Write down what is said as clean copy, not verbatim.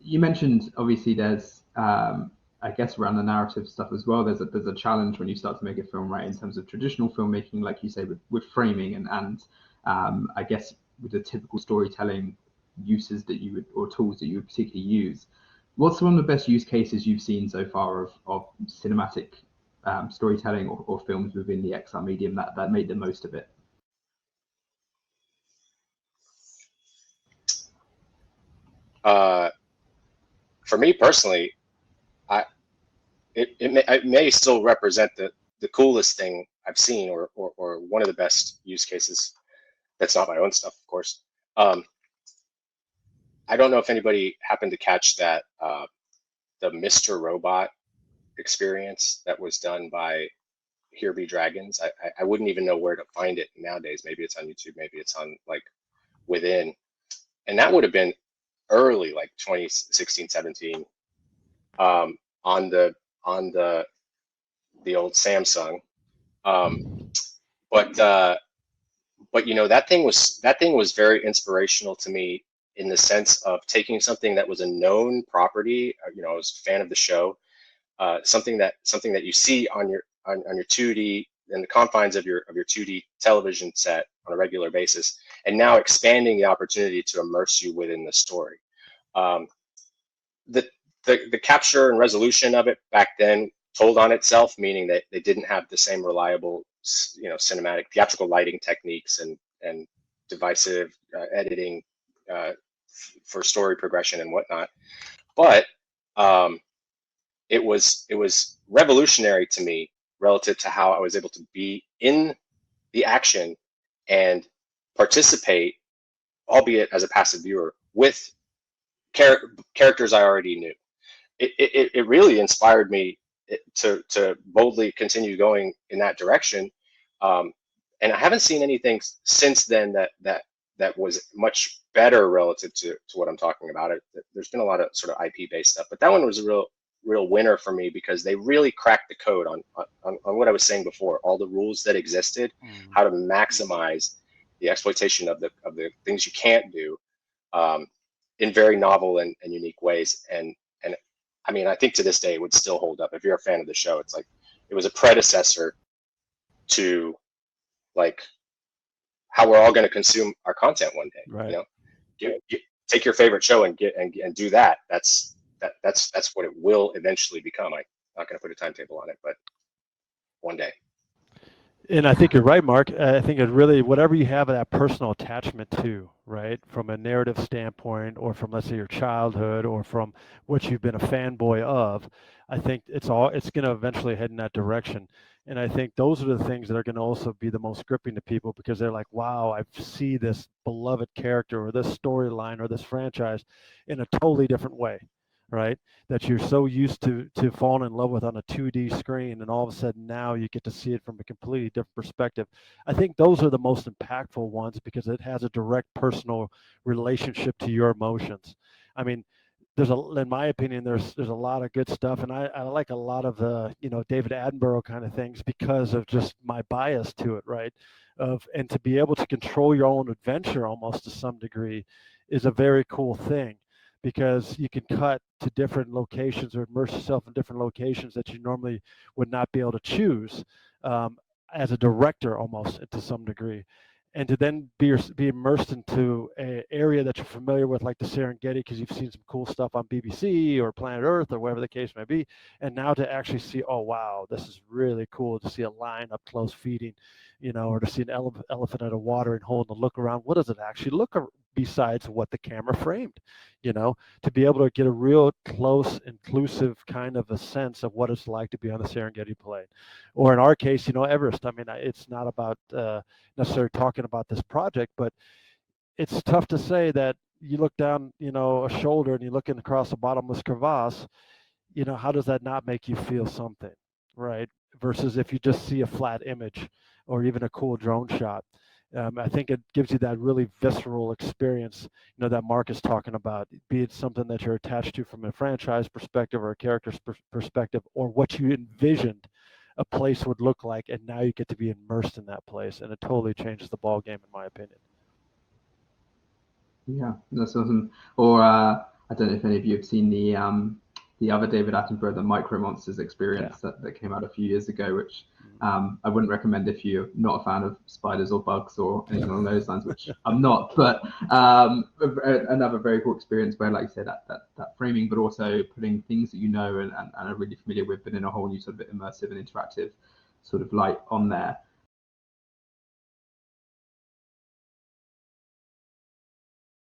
you mentioned obviously there's I guess around the narrative stuff as well. There's a challenge when you start to make a film, right, in terms of traditional filmmaking, like you say, with framing and I guess with the typical storytelling uses that you would, or tools that you would particularly use. What's one of the best use cases you've seen so far of cinematic storytelling or films within the XR medium that made the most of it? For me personally, it may still represent the coolest thing I've seen, or one of the best use cases. That's not my own stuff, of course. I don't know if anybody happened to catch that the Mr. Robot experience that was done by Here Be Dragons. I wouldn't even know where to find it nowadays. Maybe it's on YouTube, maybe it's on like Within. And that would have been early, like 2016, 17, on the old Samsung. But you know, that thing was very inspirational to me, in the sense of taking something that was a known property. You know, I was a fan of the show, something that you see on your 2D, in the confines of your 2D television set on a regular basis, and now expanding the opportunity to immerse you within the story. The capture and resolution of it back then told on itself, meaning that they didn't have the same reliable, you know, cinematic theatrical lighting techniques and divisive editing for story progression and whatnot. But it was revolutionary to me relative to how I was able to be in the action and participate, albeit as a passive viewer, with characters I already knew. It really inspired me to boldly continue going in that direction. And I haven't seen anything since then that was much better relative to what I'm talking about. There's been a lot of sort of IP based stuff, but that one was a real winner for me, because they really cracked the code on what I was saying before, all the rules that existed, how to maximize the exploitation of the things you can't do in very novel and unique ways. And I mean, I think to this day it would still hold up. If you're a fan of the show, it's like it was a predecessor to like how we're all going to consume our content one day. Right. You know, take your favorite show and do that. That's what it will eventually become. I'm not going to put a timetable on it, but one day. And I think you're right, Mark. I think it really, whatever you have that personal attachment to, right, from a narrative standpoint, or from, let's say, your childhood, or from what you've been a fanboy of, I think it's going to eventually head in that direction. And I think those are the things that are going to also be the most gripping to people, because they're like, wow, I see this beloved character or this storyline or this franchise in a totally different way, right? That you're so used to falling in love with on a 2D screen, and all of a sudden now you get to see it from a completely different perspective. I think those are the most impactful ones, because it has a direct personal relationship to your emotions. I mean, in my opinion, there's a lot of good stuff, and I like a lot of the, you know, David Attenborough kind of things, because of just my bias to it, right? And to be able to control your own adventure almost to some degree is a very cool thing, because you can cut to different locations or immerse yourself in different locations that you normally would not be able to choose as a director, almost to some degree. And to then be immersed into an area that you're familiar with, like the Serengeti, because you've seen some cool stuff on BBC or Planet Earth or whatever the case may be. And now to actually see, oh, wow, this is really cool to see a lion up close feeding, you know, or to see an elephant at a watering hole and to look around. What does it actually look besides what the camera framed, you know, to be able to get a real close, inclusive kind of a sense of what it's like to be on the Serengeti Plain. Or in our case, you know, Everest. I mean, it's not about necessarily talking about this project, but it's tough to say that you look down, you know, a shoulder and you're looking across a bottomless crevasse, you know, how does that not make you feel something, right? Versus if you just see a flat image or even a cool drone shot. I think it gives you that really visceral experience, you know, that Mark is talking about, be it something that you're attached to from a franchise perspective or a character's perspective, or what you envisioned a place would look like, and now you get to be immersed in that place, and it totally changes the ball game, in my opinion. Yeah, that's awesome. Or I don't know if any of you have seen the other David Attenborough, the Micro Monsters experience that came out a few years ago, which I wouldn't recommend if you're not a fan of spiders or bugs or anything along those lines, which I'm not. But another very cool experience where, like you said, that framing, but also putting things that you know and are really familiar with, but in a whole new sort of immersive and interactive sort of light on there.